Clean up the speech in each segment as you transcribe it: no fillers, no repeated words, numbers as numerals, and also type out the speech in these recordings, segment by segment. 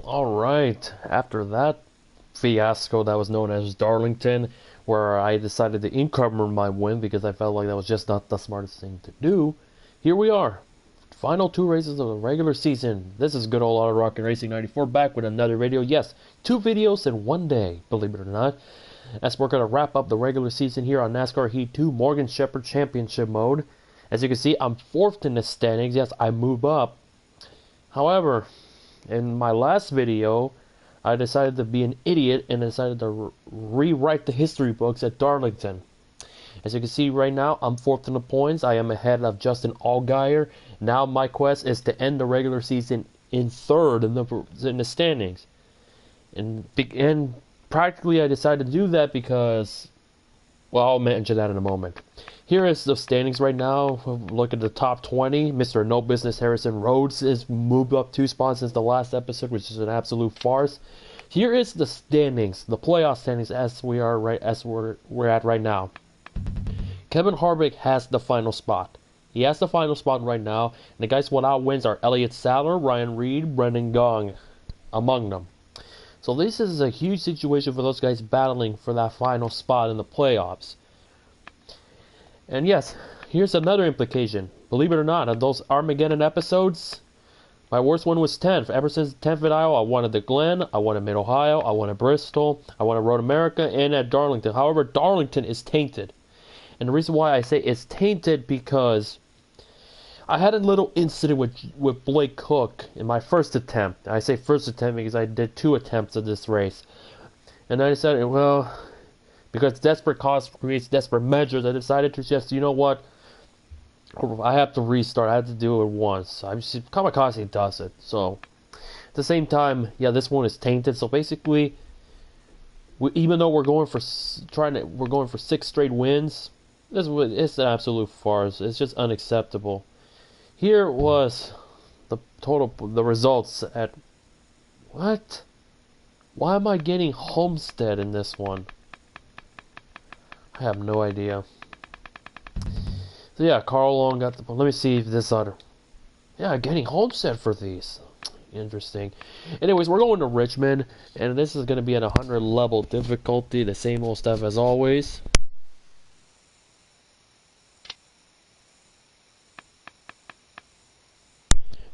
Alright, after that fiasco that was known as Darlington, where I decided to incover my win because I felt like that was just not the smartest thing to do, here we are. Final two races of the regular season. This is good old Auto Rock and Racing 94 back with another video. Yes, 2 videos in one day, believe it or not. As we're going to wrap up the regular season here on NASCAR Heat 2 Morgan Shepherd Championship mode. As you can see, I'm 4th in the standings. Yes, I move up. However, in my last video, I decided to be an idiot and decided to rewrite the history books at Darlington. As you can see right now, I'm 4th in the points. I am ahead of Justin Allgaier. Now my quest is to end the regular season in 3rd in the standings. And practically I decided to do that because, well, I'll mention that in a moment. Here is the standings right now. Look at the top 20. Mr. No Business Harrison Rhodes is moved up 2 spots since the last episode, which is an absolute farce. Here is the standings, the playoff standings as we're at right now. Kevin Harvick has the final spot. He has the final spot right now. And the guys without wins are Elliott Sadler, Ryan Reed, Brendan Gaughan, among them. So this is a huge situation for those guys battling for that final spot in the playoffs. And yes, here's another implication. Believe it or not, on those Armageddon episodes, my worst one was 10th. Ever since 10th at Iowa, I wanted the Glen, I wanted Mid-Ohio, I wanted Bristol, I wanted Road America, and at Darlington. However, Darlington is tainted. And the reason why I say it's tainted because I had a little incident with Blake Cook in my first attempt. I say first attempt because I did 2 attempts of this race. And I decided, well, because desperate cause creates desperate measures, I decided to just, you know what, I have to restart. I have to do it once. Kamikaze does it. So, at the same time, yeah, this one is tainted. So basically, even though we're going for 6 straight wins, it's an absolute farce. It's just unacceptable. Here was the results at what? Why am I getting Homestead in this one? I have no idea. So yeah, Carl Long got the. Let me see if this other. Yeah, getting Homestead for these. Interesting. Anyways, we're going to Richmond, and this is going to be at 100 level difficulty. The same old stuff as always.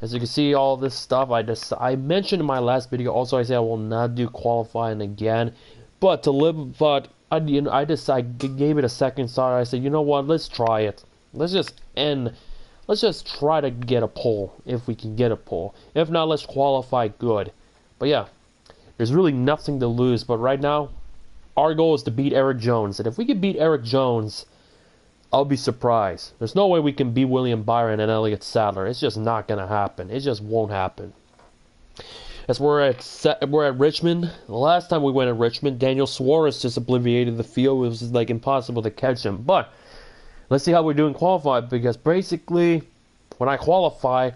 As you can see, all this stuff I mentioned in my last video. Also, I said I will not do qualifying again, but I gave it a second thought. I said, you know what? Let's try it. Let's just try to get a pole if we can get a pole. If not, let's qualify good. But yeah, there's really nothing to lose. But right now, our goal is to beat Eric Jones, and if we can beat Eric Jones, I'll be surprised. There's no way we can beat William Byron and Elliott Sadler. It's just not gonna happen. It just won't happen. As we're at Richmond. The last time we went at Richmond, Daniel Suarez just obliterated the field. It was like impossible to catch him. But let's see how we're doing qualified, because basically when I qualify,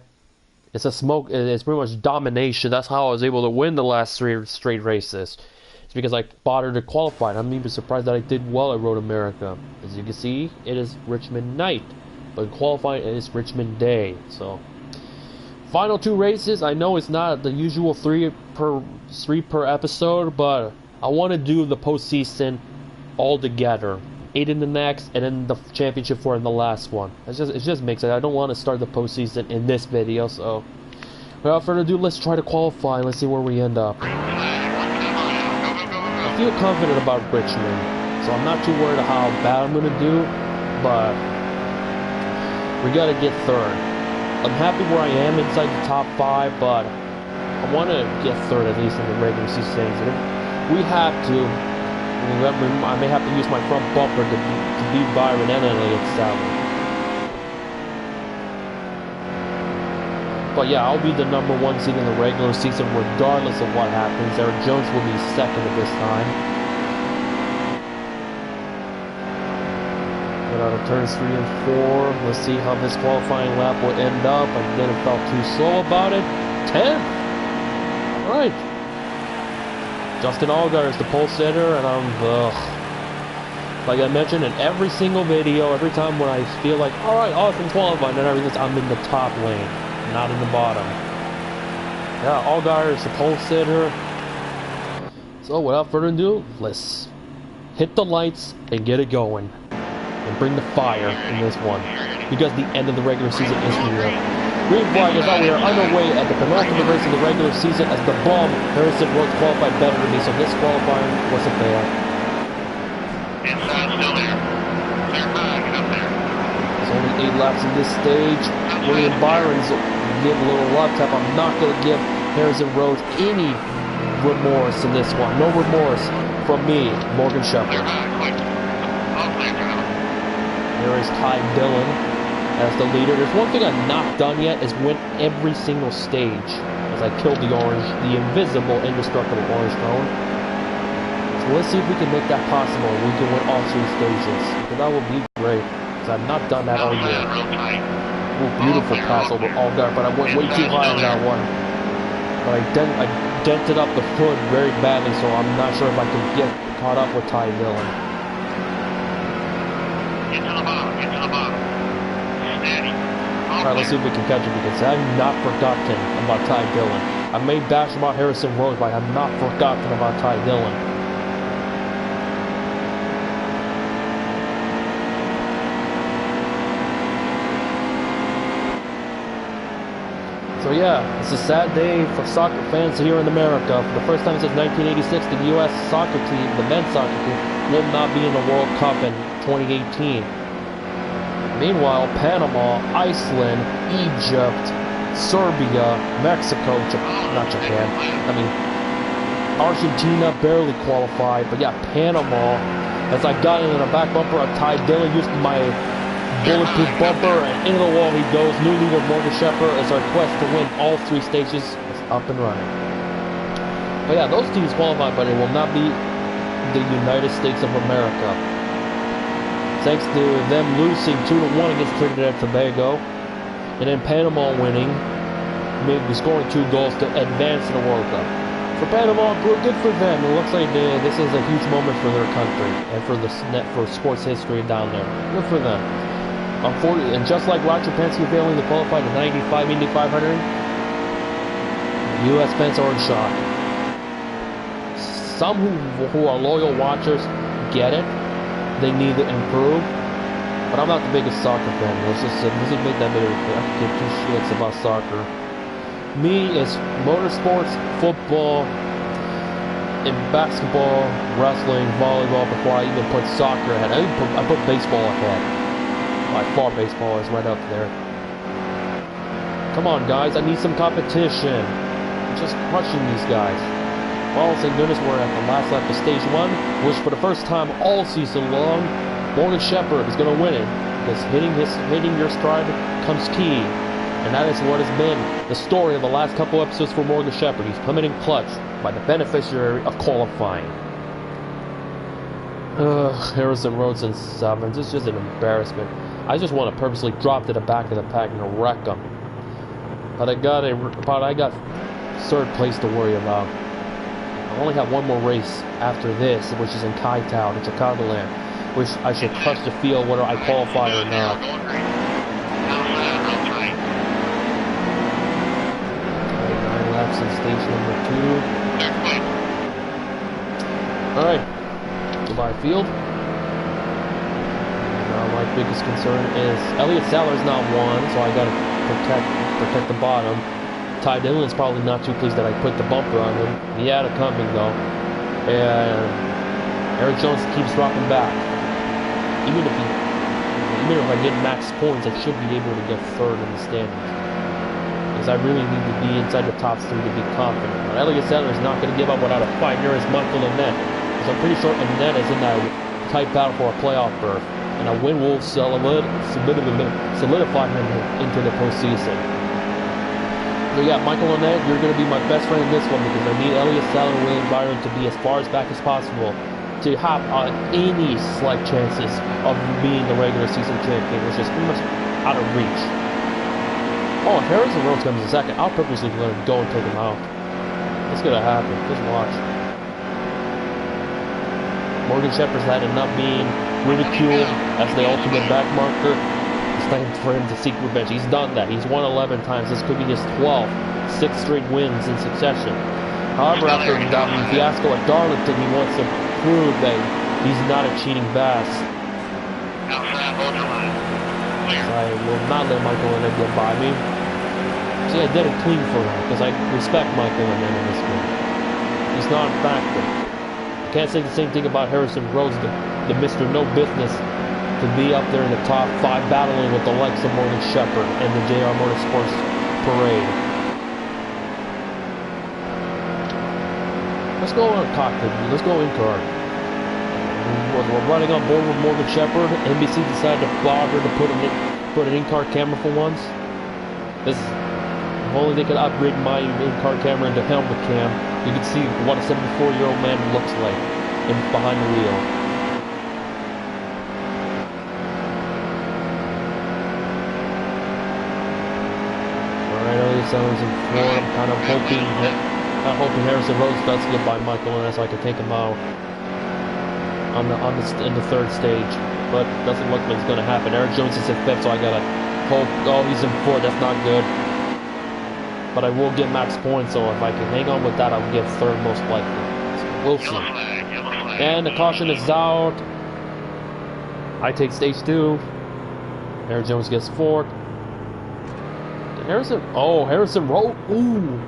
it's pretty much domination. That's how I was able to win the last 3 straight races. It's because I bothered to qualify. I'm even surprised that I did well at Road America. As you can see, it is Richmond night, but in qualifying it is Richmond day. So final 2 races. I know it's not the usual 3 per episode, but I want to do the postseason all together. 8 in the next, and then the championship 4 in the last one. It just makes it. I don't want to start the postseason in this video. So without further ado, let's try to qualify. Let's see where we end up. I feel confident about Richmond, so I'm not too worried about how bad I'm going to do, but we got to get 3rd. I'm happy where I am inside the top 5, but I want to get 3rd at least in the regular season. We have to. I may have to use my front bumper to beat Byron and Elliott Sadler. But yeah, I'll be the #1 seed in the regular season regardless of what happens. Eric Jones will be 2nd at this time. Get out of turns 3 and 4. Let's see how this qualifying lap will end up. I didn't felt too slow about it. 10th. All right. Justin Allgaier is the pole sitter, and like I mentioned in every single video, every time when I feel like, alright, awesome qualifying and everything, I'm in the top lane, not in the bottom. Yeah, Allgaier is the pole sitter. So without further ado, let's hit the lights and get it going. And bring the fire in this one. Because the end of the regular season is here. Green flag is out. We are underway at the penultimate race of the regular season as the bum Harrison Rhodes qualified better than me, so this qualifying wasn't fair. Inside still there. Clear high, get up there. There's only 8 laps in this stage. William Byron's give a little love tap. I'm not going to give Harrison Rhodes any remorse in this one. No remorse from me, Morgan Shepherd. Clear high, quick. All clear, driver. There is Ty Dillon as the leader. There's one thing I've not done yet is win every single stage as I killed the invisible, indestructible orange cone. So let's see if we can make that possible. We can win all 3 stages. Because that would be great. Because I've not done that all year. Ooh, beautiful pass over Allgaier, but I went way too high on that one. But I dented up the hood very badly, so I'm not sure if I can get caught up with Ty Dillon. Get to the bottom, get to the bottom. Steady. Alright, let's see if we can catch him because I have not forgotten about Ty Dillon. I may bash about Harrison Rhodes, but I have not forgotten about Ty Dillon. So yeah, it's a sad day for soccer fans here in America. For the first time since 1986, the U.S. soccer team, the men's soccer team, will not be in the World Cup in 2018. Meanwhile, Panama, Iceland, Egypt, Serbia, Mexico, not Japan, I mean, Argentina barely qualified, but yeah, Panama, as I got into the back bumper of Ty Dillon, used my bulletproof bumper, and into the wall he goes. New leader Morgan Shepherd as our quest to win all 3 stages is up and running. But yeah, those teams qualified, but it will not be the United States of America. Thanks to them losing 2-1 against Trinidad and Tobago, and then Panama winning, maybe scoring 2 goals to advance to the World Cup. For Panama, good for them. It looks like this is a huge moment for their country and for sports history down there. Good for them. And just like Roger Penske failing to qualify the 95 Indy 500, U.S. fans are in shock. Some who are loyal watchers get it. They need to improve. But I'm not the biggest soccer fan. Let's just make that bit of I can give 2 shits about soccer. Me is motorsports, football, and basketball, wrestling, volleyball before I even put soccer ahead. I put baseball ahead. By far, baseball is right up there. Come on, guys. I need some competition. I'm just crushing these guys. Well, thank goodness we're at the last lap of stage 1, which for the first time all season long, Morgan Shepherd is going to win it. Because hitting your stride comes key. And that is what has been the story of the last couple episodes for Morgan Shepherd. He's coming in clutch by the beneficiary of qualifying. Harrison Rhodes in 7th. It's just an embarrassment. I just want to purposely drop to the back of the pack and wreck them. But I got 3rd place to worry about. I only have one more race after this, which is in Kaitown in Chicagoland, which I should trust to feel whether I qualify or not. 9 laps in stage number 2. Alright, goodbye field. My biggest concern is Elliott Saller's not won, so I gotta protect the bottom. Ty Dillon's probably not too pleased that I put the bumper on him. He had it coming though. And Eric Jones keeps dropping back. Even if I get max points, I should be able to get 3rd in the standings. Because I really need to be inside the top 3 to be confident. But Elliott Saller is not going to give up without a fight. Here is Michael Annette. Because I'm pretty sure Annette is in that tight battle for a playoff berth. And a win will solidify him into the postseason. So yeah, Michael Annette, you're going to be my best friend in this one because I need Elliott Saller and William Byron to be as far as back as possible to have any slight chances of being the regular season champion, which is pretty much out of reach. Oh, if Harrison Rhodes comes in 2nd, I'll purposely let him go and take him out. It's going to happen. Just watch. Morgan Shepherd's had enough being ridiculed as the ultimate backmarker. It's time for him to seek revenge. He's done that. He's won 11 times. This could be his 12th, 6 straight wins in succession. However, after that fiasco at Darlington, he wants to prove that he's not a cheating bass. I will not let Michael Annett get by me. See, I did it clean for him, because I respect Michael Annett in this game. He's not a factor. I can't say the same thing about Harrison Rhodes, the Mr. No Business, to be up there in the top 5 battling with the likes of Morgan Shepherd and the JR Motorsports Parade. Let's go on cockpit. Let's go in car. We're running on board with Morgan Shepherd. NBC decided to bother to put an in-car camera for once. If only they could upgrade my in-car camera into helmet cam, you could see what a 74-year-old man looks like behind the wheel. Alright, Elliott Sellers in 4. I'm kind of hoping Harrison Rhodes does get by Michael Annett so I can take him out in the 3rd stage, but doesn't look like it's going to happen. Eric Jones is in 5th, so I gotta hope. Oh, he's in 4th. That's not good. But I will get max points, so if I can hang on with that, I'll get 3rd most likely. So we'll see. And the caution is out. I take stage 2. Eric Jones gets 4th. Harrison Rhodes. Ooh,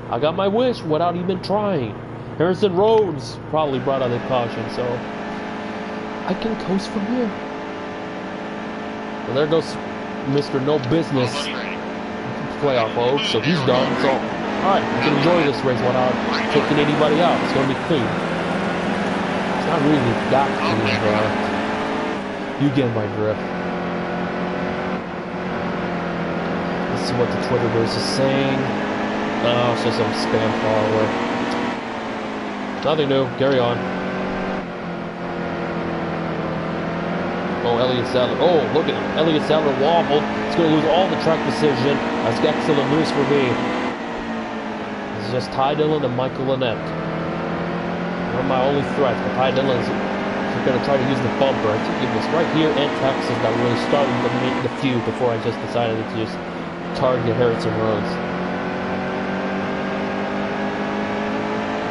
I got my wish without even trying. Harrison Rhodes probably brought out the caution, so I can coast from here. Well, there goes Mr. No Business playoff mode, so he's done. So, alright, I can enjoy this race without taking anybody out. It's going to be clean. It's not really that clean, but you get my drift. Let's see what the Twitterverse is saying. Oh, it's just some spam follower. Nothing new. Carry on. Oh, Elliott Sadler. Oh, look at Elliott Sadler wobbled. He's going to lose all the track precision. That's excellent news for me. It's just Ty Dillon and Michael Annett. One of my only threats, but Ty Dillon is going to try to use the bumper. I think it was right here in Texas that really started the feud before I just decided to just target Harrison Rhodes.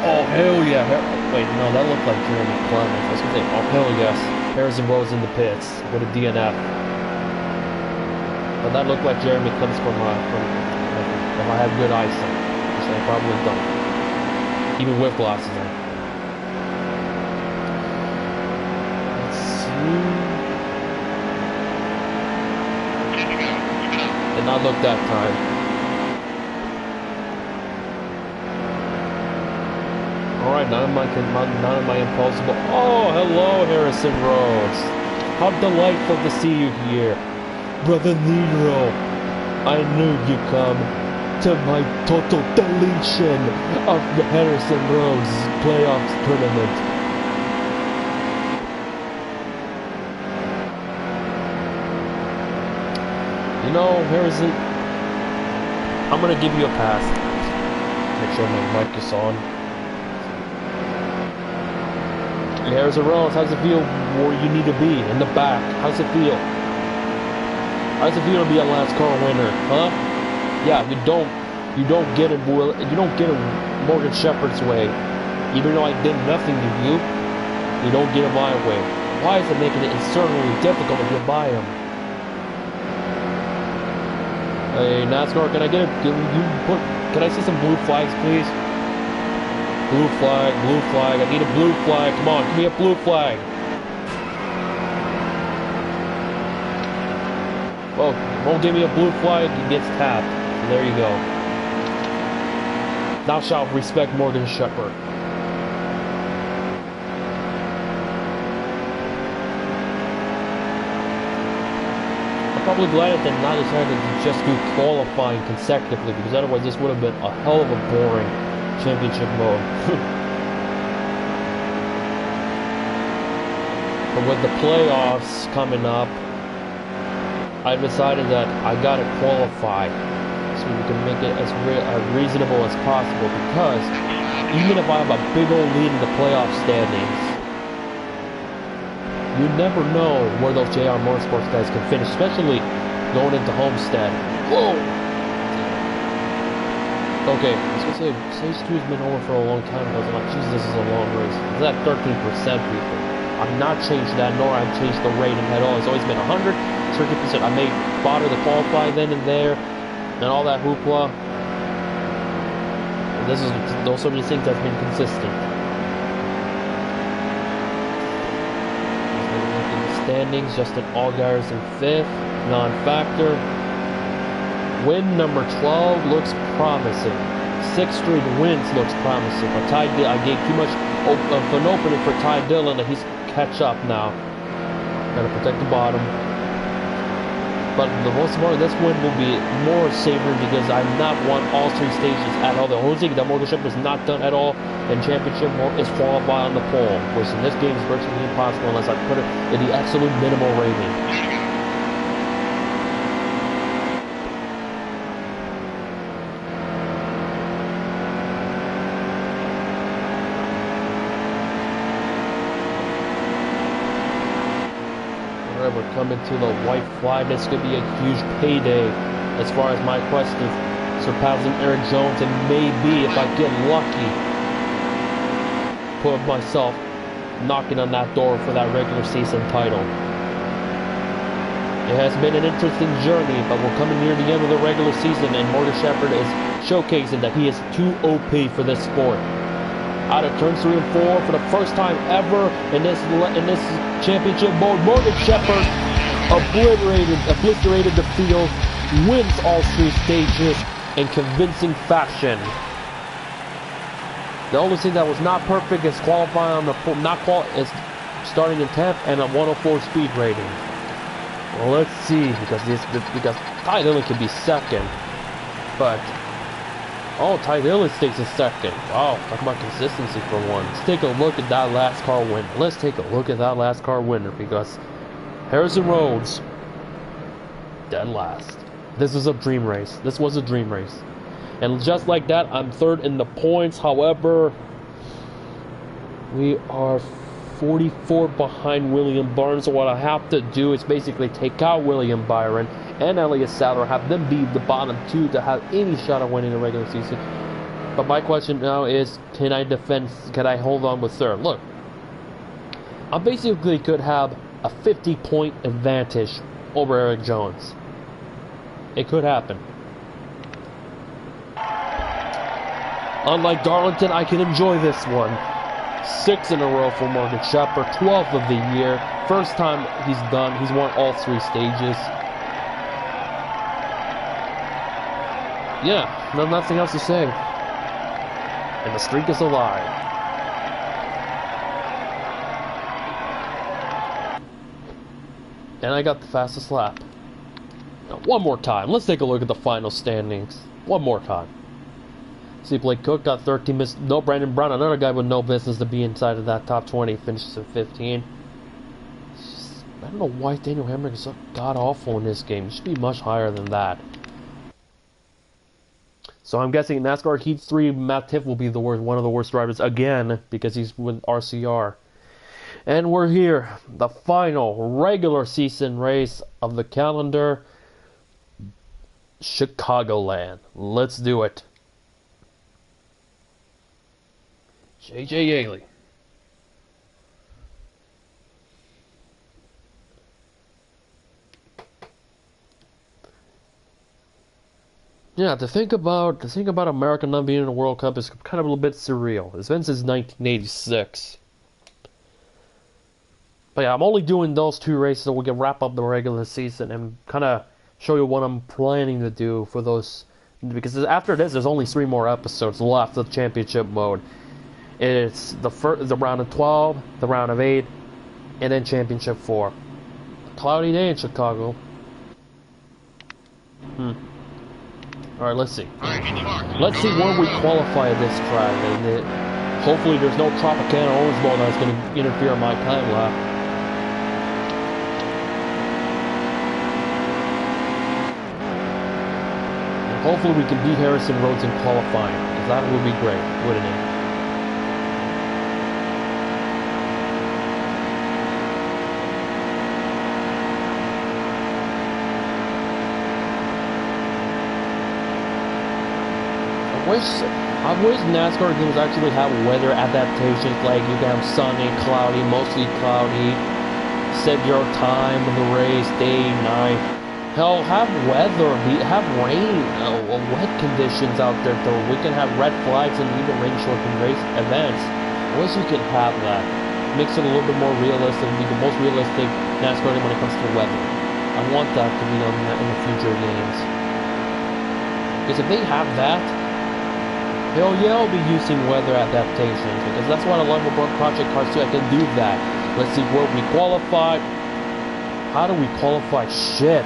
Oh, hell yeah. Wait, no, that looked like Jeremy Clements. I was going to say, oh, hell yes. Harrison Rhodes in the pits with a DNF. But that looked like Jeremy Clements from if I had good eyesight. Which I probably don't. Even with glasses on. Let's see. Did not look that time. Alright, none of my impossible. Oh, hello, Harrison Rhodes. How delightful to see you here. Brother Nero, I knew you'd come to my total deletion of the Harrison Rhodes playoffs tournament. You know, Harrison, I'm gonna give you a pass. Make sure my mic is on. Harrison Rhodes, how does it feel where you need to be? In the back. How does it feel? How does it feel to be a NASCAR winner? Huh? Yeah, you don't get it Morgan Shepherd's way. Even though I did nothing to you, you don't get it my way. Why is it making it insanely difficult to get by him? Hey, NASCAR, can I get it? Can I see some blue flags, please? Blue flag, blue flag. I need a blue flag. Come on, give me a blue flag. Well, won't give me a blue flag, he gets tapped. So there you go. Thou shalt respect Morgan Shepherd. I'm probably glad that they not decided to just do qualifying consecutively, because otherwise this would have been a hell of a boring championship mode. But with the playoffs coming up, I decided that I gotta qualify so we can make it as reasonable as possible, because even if I have a big old lead in the playoff standings, You never know where those JR Motorsports guys can finish, especially going into Homestead. Whoa! Okay, I was gonna say, Stage 2's been over for a long time, but I was like, Jesus, this is a long race. It's at 13%, people. I've not changed that, nor I've changed the rating at all. It's always been 100, 30%. I may bother to qualify then and there, and all that hoopla. And those sort of things have been consistent. Looking at the standings, Justin Allgaier's in 5th, non-factor. Win number 12 looks promising. 6 straight wins looks promising. But I gave too much of an opening for Ty Dillon, and he's catch up now. Gotta protect the bottom. But the most important, this win will be more savory because I've not won all 3 stages at all. The only thing that Morgan Shepherd has not done at all in championship mode is qualify on the pole, which in this game is virtually impossible unless I put it in the absolute minimal rating. We're coming to the white flag. This could be a huge payday as far as my quest of surpassing Eric Jones, and maybe if I get lucky, put myself knocking on that door for that regular season title. It has been an interesting journey, but we're coming near the end of the regular season, and Morgan Shepherd is showcasing that he is too OP for this sport. Out of turns 3 and 4 for the first time ever in this championship mode, Morgan Shepherd obliterated the field, wins all 3 stages in convincing fashion. The only thing that was not perfect is qualifying on the is starting in 10th and a 104 speed rating. Well, let's see, because Ty Dillon can be second, but Ty Dillon stays in second. Wow, talk about consistency for one. Let's take a look at that last car winner. Let's take a look at that last car winner because Harrison Rhodes, dead last. This is a dream race. This was a dream race. And just like that, I'm 3rd in the points. However, we are 44 behind William Barnes. So what I have to do is basically take out William Byron and Elliott Sadler, have them be the bottom 2 to have any shot at winning the regular season. But my question now is, can I hold on with 3rd? Look, I basically could have a 50-point advantage over Eric Jones. It could happen. Unlike Darlington, I can enjoy this one. 6 in a row for Morgan Shepherd, 12th of the year. First time he's done. He's won all 3 stages. Yeah, nothing else to say. And the streak is alive. And I got the fastest lap. Now, one more time. Let's take a look at the final standings. One more time. See, Blake Cook got 13 misses. No, Brandon Brown, another guy with no business to be inside of that top 20, finishes at 15. I don't know why Daniel Hemrick is so god-awful in this game. He should be much higher than that. So I'm guessing in NASCAR Heat 3, Matt Tiff will be one of the worst drivers again because he's with RCR. And we're here, the final regular season race of the calendar, Chicagoland. Let's do it. J.J. Yaley. Yeah, to think about America not being in the World Cup is kind of a little bit surreal. It's been since 1986. But yeah, I'm only doing those 2 races so we can wrap up the regular season and kind of show you what I'm planning to do for those. Because after this, there's only 3 more episodes left of championship mode. It's the round of 12, the round of 8, and then championship 4. Cloudy day in Chicago. Alright, let's see. Let's see where we qualify at this track. And hopefully there's no Tropicana orange ball that's going to interfere in my time lap. And hopefully we can beat Harrison Rhodes in qualifying, because that would be great, wouldn't it? I wish NASCAR games actually have weather adaptations, like you can have sunny, cloudy, mostly cloudy, set your time of the race, day, night. Hell, have weather, have rain, wet conditions out there, though. We can have red flags and even rain-shortened race events. I wish you could have that. Makes it a little bit more realistic, be the most realistic NASCAR game when it comes to weather. I want that to be done in the future games. Because if they have that, hell yeah, I'll be using weather adaptations. Because that's what I love about Project Cars 2. I can do that. Let's see where we qualified. How do we qualify? Shit.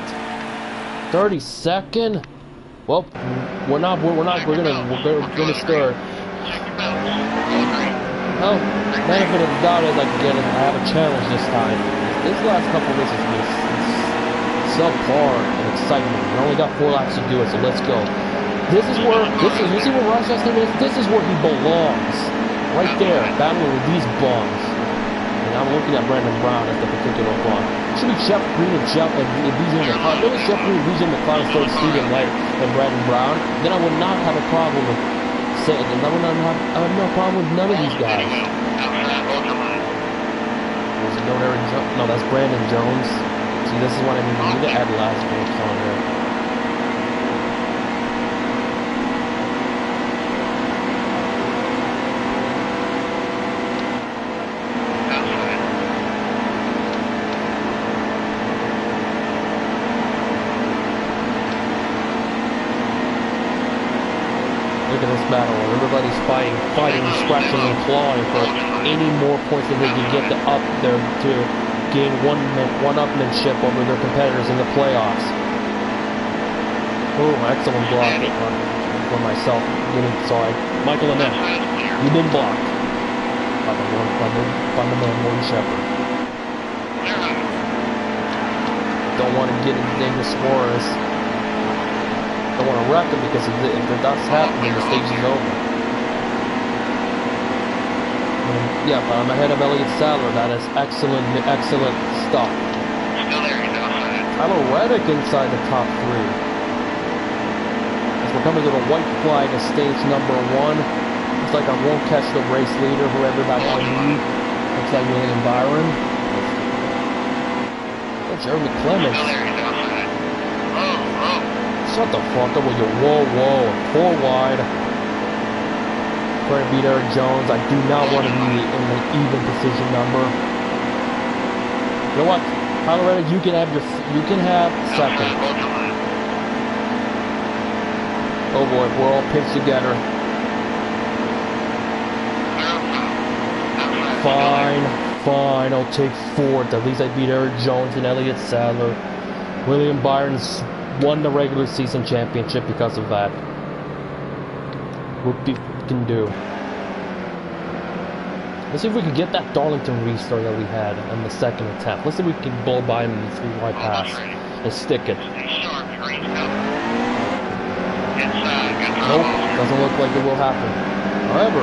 32nd? Well, we're gonna start. Oh, benefit of the doubt is I have a challenge this time. This last couple of races was subpar and excitement. We only got 4 laps to do it, so let's go. You see where Rochester is? This is where he belongs. Right there, battling with these bums. And I'm looking at Brandon Brown as the particular bum. Should be Jeff Green and BJ McLeod. If Jeff Green and BJ McLeod instead of Steven Light and Brandon Brown, then I would not have a problem with saying, I would have no problem with none of these guys. Was it no Aaron Jones? No, that's Brandon Jones. See, this is what I mean. We need to add last points on there. Look at this battle. Everybody's fighting, scratching and clawing for any more points that they can get up there to gain one-upmanship over their competitors in the playoffs. Oh, excellent block for myself. Sorry. Michael Annette, you've been blocked by the man Morton Shepherd. Don't want to get into dangerous scores. I want to wreck him because if that's happening, the stage is over. Yeah, but I'm ahead of Elliott Sadler. That is excellent stuff. Tyler Reddick inside the top 3. As we're coming to the white flag of stage number 1. Looks like I won't catch the race leader, whoever that might be. Looks like William Byron. Oh, Jeremy Clements. Shut the fuck up with your whoa, 4 wide. Trying to beat Eric Jones. I do not want to be in an even position number. You know what? Tyler Reddick, you can have second. Oh boy, we're all pinched together. Fine, I'll take 4th. At least I beat Eric Jones and Elliott Sadler. William Byron's won the regular season championship because of that. What we can do. Let's see if we can get that Darlington restart that we had in the second attempt. Let's see if we can blow by him in the 3-wide pass and stick it. Nope, doesn't look like it will happen. However,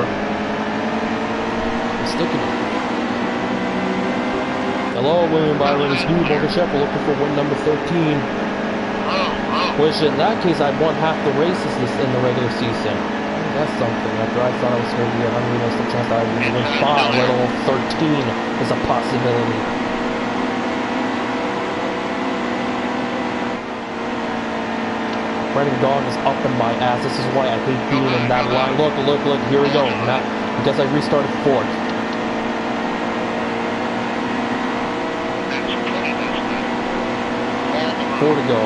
I'm sticking it. Hello, William Byron. It's me, Morgan Shepherd, looking for win number 13. Which in that case, I'd won half the races in the regular season. That's something. After I thought I was going to be an unrealistic chance that I would win 5, let alone 13 is a possibility. Brandon Gaughan is up in my ass. This is why I hate being in that line. Look, here we go. Now, because I restarted 4th. 4 to go.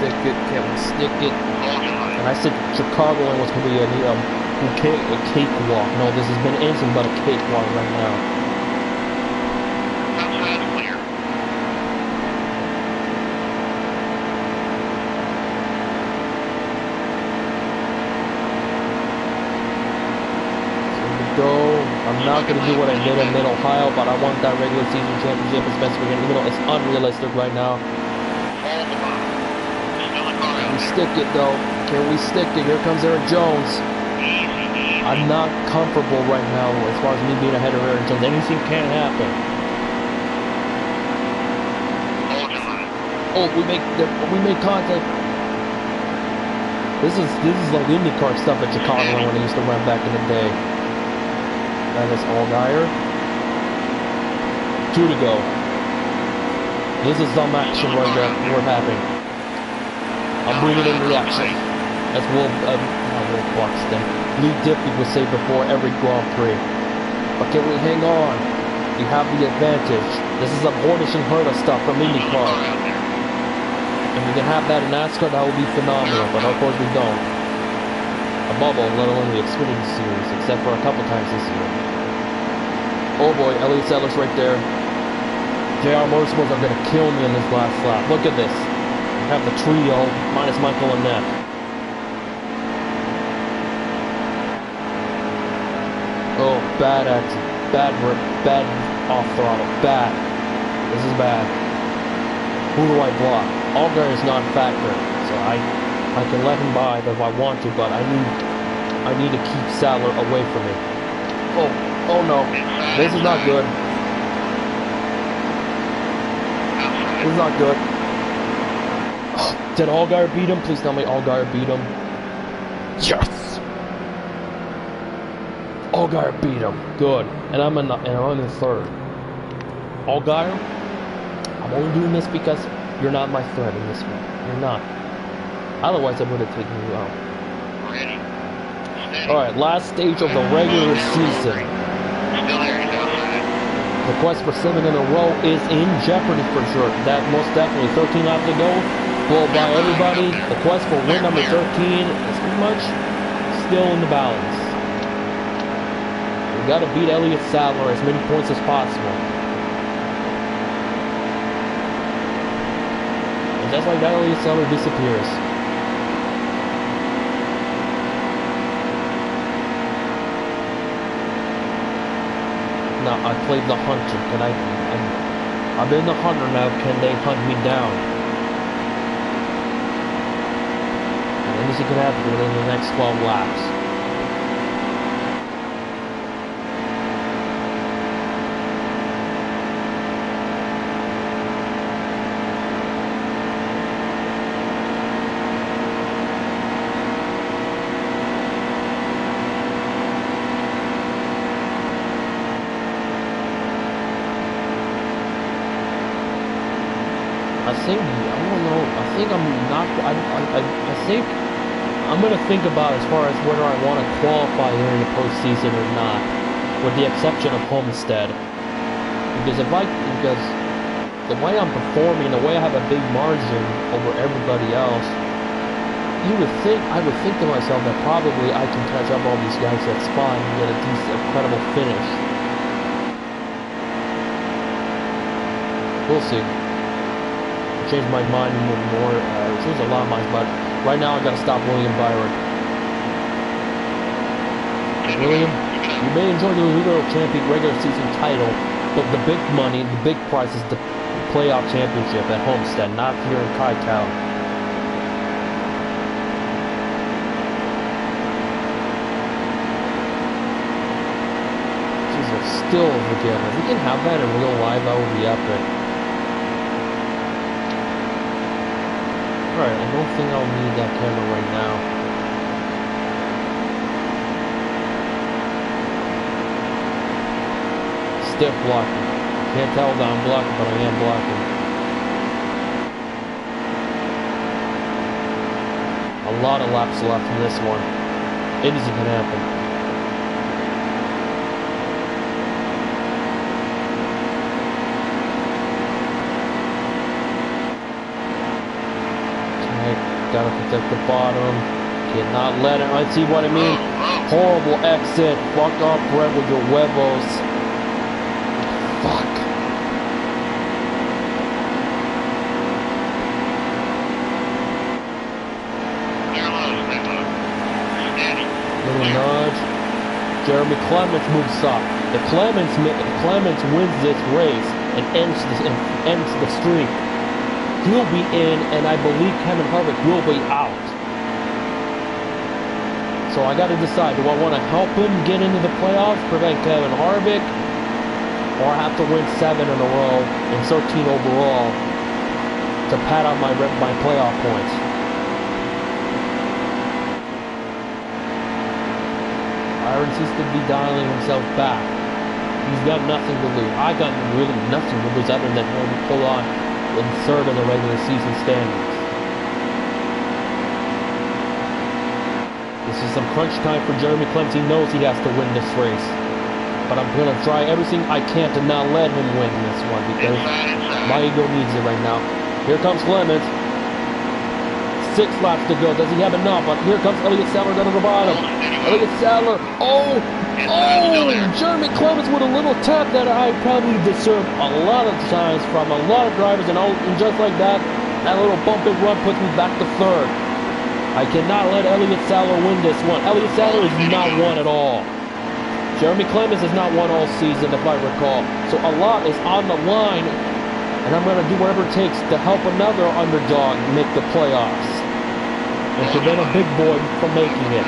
Stick it, can we stick it? And I said Chicagoland was going to be a cakewalk. No, this has been anything but a cakewalk right now. I'm not going to do what I did in Mid-Ohio, but I want that regular season championship as best we can, even though it's unrealistic right now. Can we stick it, though? Can we stick it? Here comes Eric Jones. I'm not comfortable right now as far as me being ahead of Eric Jones. Anything can happen. Oh, we make contact. This is like IndyCar stuff at Chicagoland when I used to run back in the day. That is Allgaier. 2 to go. This is some action right there. We're having. I'm bringing in the action. That's Wolf Buxton. Lee Dippy was saved before every Grand Prix. But can we hang on? We have the advantage. This is a Hornish and Herta stuff from IndyCar. If we can have that in NASCAR, that would be phenomenal, but of course we don't. A bubble, let alone the Xfinity series, except for a couple times this year. Oh boy, Elliott Sadler's right there. JR Motorsports are going to kill me in this last lap. Look at this. We have the trio, minus Michael and Annette. Oh, bad accident. Bad off throttle. Bad. This is bad. Who do I block? Allgaier is not a factor, so I can let him by if I want to, but I need to keep Sadler away from me. Oh no, this is not good. This is not good. Did Allgaier beat him? Please tell me Allgaier beat him. Yes. Allgaier beat him. Good, and I'm in the third. Allgaier, I'm only doing this because you're not my threat in this one. You're not. Otherwise, I would have taken you out. Ready. Alright, last stage of the regular season. Still there, he's outside. The quest for 7 in a row is in jeopardy for sure. That most definitely. 13 laps to go. Blow by everybody. The quest for win number 13 is pretty much still in the balance. We gotta beat Elliott Sadler as many points as possible. Just like that, Elliott Sadler disappears. Now, I played the hunter. I've been the hunter now. Can they hunt me down? And anything can happen within the next 12 laps. I'm going to think about as far as whether I want to qualify here in the postseason or not, with the exception of Homestead. Because the way I'm performing, the way I have a big margin over everybody else, I would think to myself that probably I can catch up all these guys at Spa and get a decent, incredible finish. We'll see. Change my mind more, change a lot of minds, but right now I gotta stop William Byron. William, you may enjoy the Little Champion regular season title, but the big money, the big prize is the playoff championship at Homestead, not here in Chi-Town. Jesus, still again. If we can have that in real life, that would be epic. Alright, I don't think I'll need that camera right now. Stiff blocking. Can't tell that I'm blocking, but I am blocking. A lot of laps left in this one. Anything can happen. Gotta protect the bottom. Cannot let it. I see what I mean. Horrible exit. Fuck off, Brett, with your huevos. Fuck. Little nudge. Jeremy Clements moves up. The Clements wins this race and ends the streak. He'll be in, and I believe Kevin Harvick will be out. So I got to decide, do I want to help him get into the playoffs, prevent Kevin Harvick, or have to win 7 in a row and 13 overall to pad out my playoff points. Byron seems to be dialing himself back. He's got nothing to lose. I got really nothing to lose other than him pull on in third in the regular season standings. This is some crunch time for Jeremy Clements. He knows he has to win this race. But I'm going to try everything I can to not let him win this one because my ego needs it right now. Here comes Clements. 6 laps to go. Does he have enough? But here comes Elliott Sadler down to the bottom. Elliott Sadler. Oh! Jeremy Clements with a little tap that I probably deserve a lot of times from a lot of drivers. And just like that, that little bump and run puts me back to third. I cannot let Elliott Sadler win this one. Elliott Sadler is not one at all. Jeremy Clements has not won all season, if I recall. So a lot is on the line. And I'm going to do whatever it takes to help another underdog make the playoffs. And prevent a big boy from making it.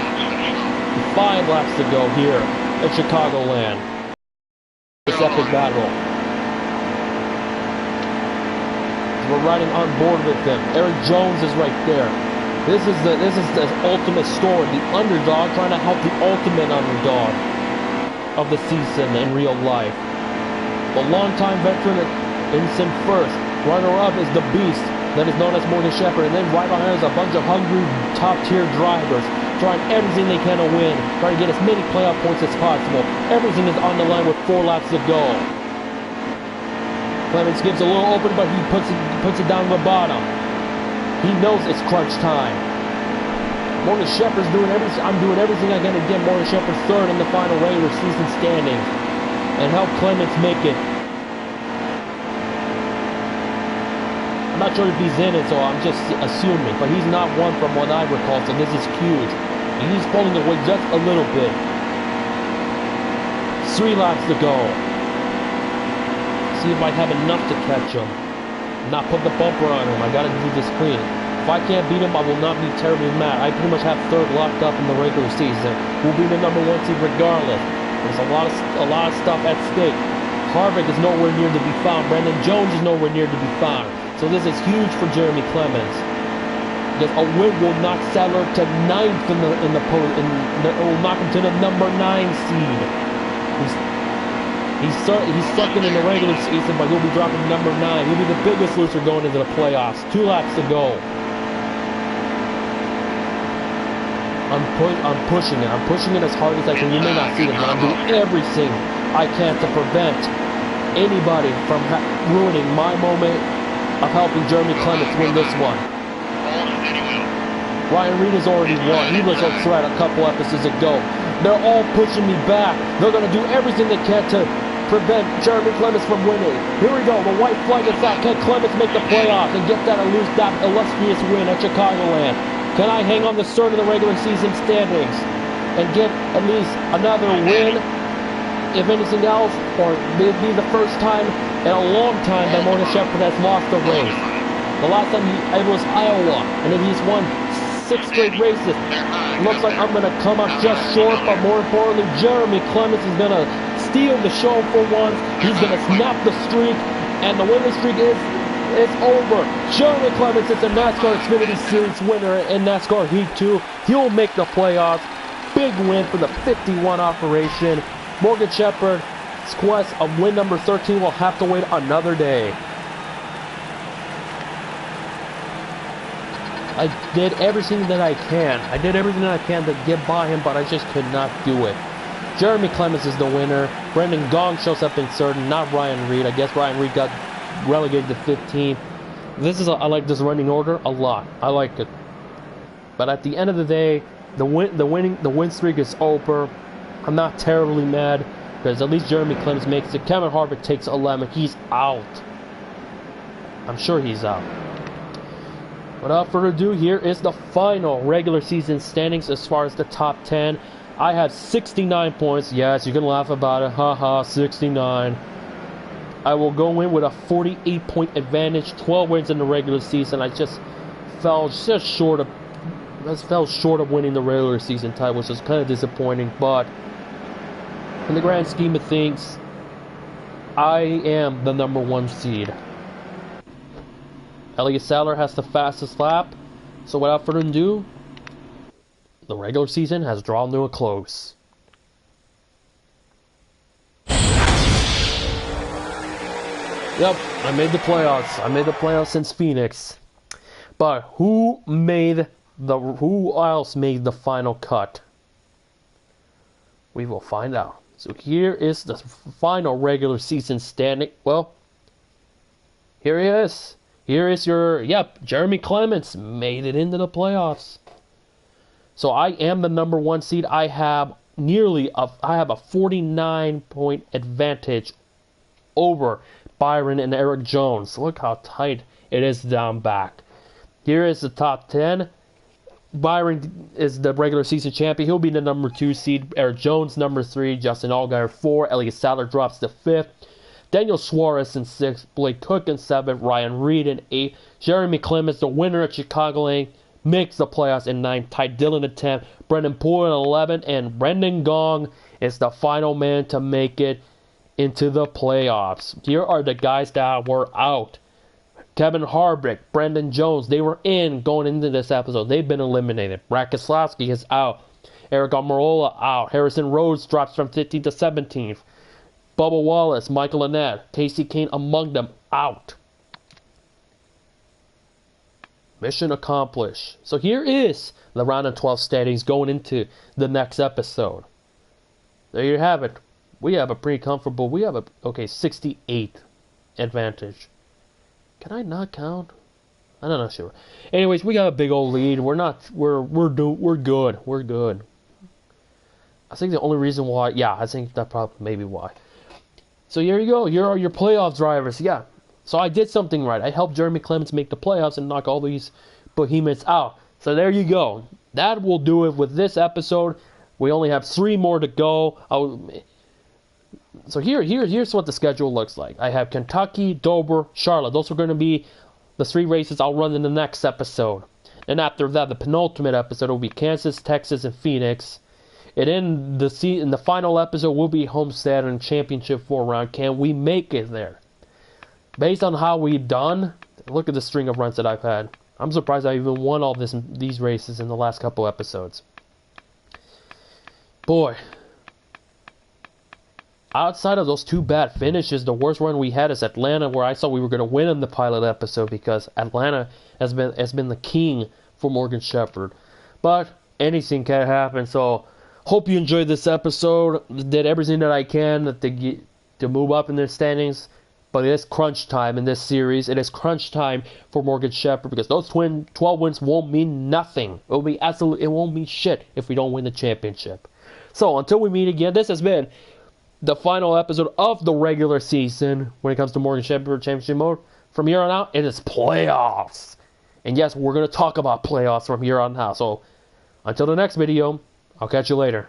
5 laps to go here at Chicagoland. This epic battle. We're riding on board with them. Eric Jones is right there. This is the ultimate story. The underdog trying to help the ultimate underdog of the season in real life. The longtime veteran in first. Runner-up is the beast that is known as Morgan Shepherd, and then right behind is a bunch of hungry top-tier drivers trying everything they can to win, trying to get as many playoff points as possible. Everything is on the line with 4 laps to go. Clements gives a little open, but he puts it down the bottom. He knows it's crunch time. Morgan Shepherd's doing everything. I'm doing everything I can to get Morgan Shepherd third in the final regular season standings and help Clements make it. I'm not sure if he's in it, so I'm just assuming. But he's not one from what I recall, so this is huge. And he's pulling away just a little bit. 3 laps to go. See if I have enough to catch him. Not put the bumper on him. I gotta do this clean. If I can't beat him, I will not be terribly mad. I pretty much have third locked up in the regular season. We'll be the number 1 seed regardless. There's a lot of stuff at stake. Harvick is nowhere near to be found. Brandon Jones is nowhere near to be found. So this is huge for Jeremy Clements. Because a win will knock Sadler to 9th in the poll. It will knock him to the number 9 seed. He's second in the regular season, but he'll be dropping number 9. He'll be the biggest loser going into the playoffs. 2 laps to go. I'm pushing it. I'm pushing it as hard as I can. You may not see it, but I'm doing everything I can to prevent anybody from ruining my moment of helping Jeremy Clements win this one. Ryan Reed has already won. He was a threat a couple episodes ago. They're all pushing me back. They're going to do everything they can to prevent Jeremy Clements from winning. Here we go. The white flag is out. Can Clements make the playoffs and get that illustrious win at Chicagoland? Can I hang on the third of the regular season standings and get at least another win, if anything else, or maybe the first time in a long time that Morgan Shepherd has lost a race. The last time it was Iowa, and then he's won 6 straight races. Looks like I'm going to come up just short, but more importantly, Jeremy Clements is going to steal the show for once. He's going to snap the streak, and the winning streak is over. Jeremy Clements is the NASCAR Xfinity Series winner in NASCAR Heat 2. He'll make the playoffs. Big win for the 51 operation. Morgan Shepherd's quest of win number 13 will have to wait another day. I did everything that I can. I did everything that I can to get by him, but I just could not do it. Jeremy Clements is the winner. Brendan Gaughan shows up in third, not Ryan Reed. I guess Ryan Reed got relegated to 15th. I like this running order a lot. I like it. But at the end of the day, the win streak is over. I'm not terribly mad because at least Jeremy Clements makes it. Kevin Harvick takes 11. He's out. I'm sure he's out. Without further ado, here is the final regular season standings as far as the top 10. I have 69 points. Yes, you can laugh about it. Haha, 69. I will go in with a 48-point advantage. 12 wins in the regular season. I just fell short of winning the regular season title, which was kind of disappointing. But in the grand scheme of things, I am the number 1 seed. Elliott Sadler has the fastest lap. So without further ado, the regular season has drawn to a close. Yep, I made the playoffs. I made the playoffs since Phoenix. But who else made the final cut? We will find out. So here is the final regular season standing. Well, here he is. Here is Jeremy Clements made it into the playoffs. So I am the number 1 seed. I have a 49-point advantage over Byron and Eric Jones. Look how tight it is down back. Here is the top 10. Byron is the regular season champion. He'll be the number 2 seed. Eric Jones, number 3. Justin Allgaier, 4. Elliott Sadler drops to 5th. Daniel Suarez in 6th. Blake Cook in 7th. Ryan Reed in 8th. Jeremy Clements, the winner at Chicagoland, makes the playoffs in 9th. Ty Dillon in 10th. Brendan Poole in 11th. And Brendan Gong is the final man to make it into the playoffs. Here are the guys that were out. Kevin Harvick, Brandon Jones, they were in going into this episode. They've been eliminated. Brad Keselowski is out. Eric Almirola out. Harrison Rhodes drops from 15th to 17th. Bubba Wallace, Michael Annett, Casey Kane among them out. Mission accomplished. So here is the round of 12 standings going into the next episode. There you have it. We have a pretty comfortable, 68 advantage. Can I not count? I'm not sure. Anyways, we got a big old lead. We're good. We're good. I think the only reason why, I think that probably maybe why. So here you go. Here are your playoff drivers. Yeah. So I did something right. I helped Jeremy Clements make the playoffs and knock all these behemoths out. So there you go. That will do it with this episode. We only have 3 more to go. So here's what the schedule looks like. I have Kentucky, Dover, Charlotte. Those are going to be the 3 races I'll run in the next episode. And after that, the penultimate episode will be Kansas, Texas, and Phoenix. And in the final episode will be Homestead and Championship 4 round. Can we make it there? Based on how we've done, look at the string of runs that I've had. I'm surprised I even won all these races in the last couple episodes. Boy. Outside of those 2 bad finishes, the worst run we had is Atlanta, where I thought we were going to win in the pilot episode because Atlanta has been the king for Morgan Shepherd. But anything can happen. So hope you enjoyed this episode. Did everything that I can to move up in the standings. But it is crunch time in this series. It is crunch time for Morgan Shepherd because those 12 wins won't mean nothing. It won't mean shit if we don't win the championship. So until we meet again, this has been the final episode of the regular season when it comes to Morgan Shepherd Championship mode. From here on out, it is playoffs. And yes, we're going to talk about playoffs from here on out. So until the next video, I'll catch you later.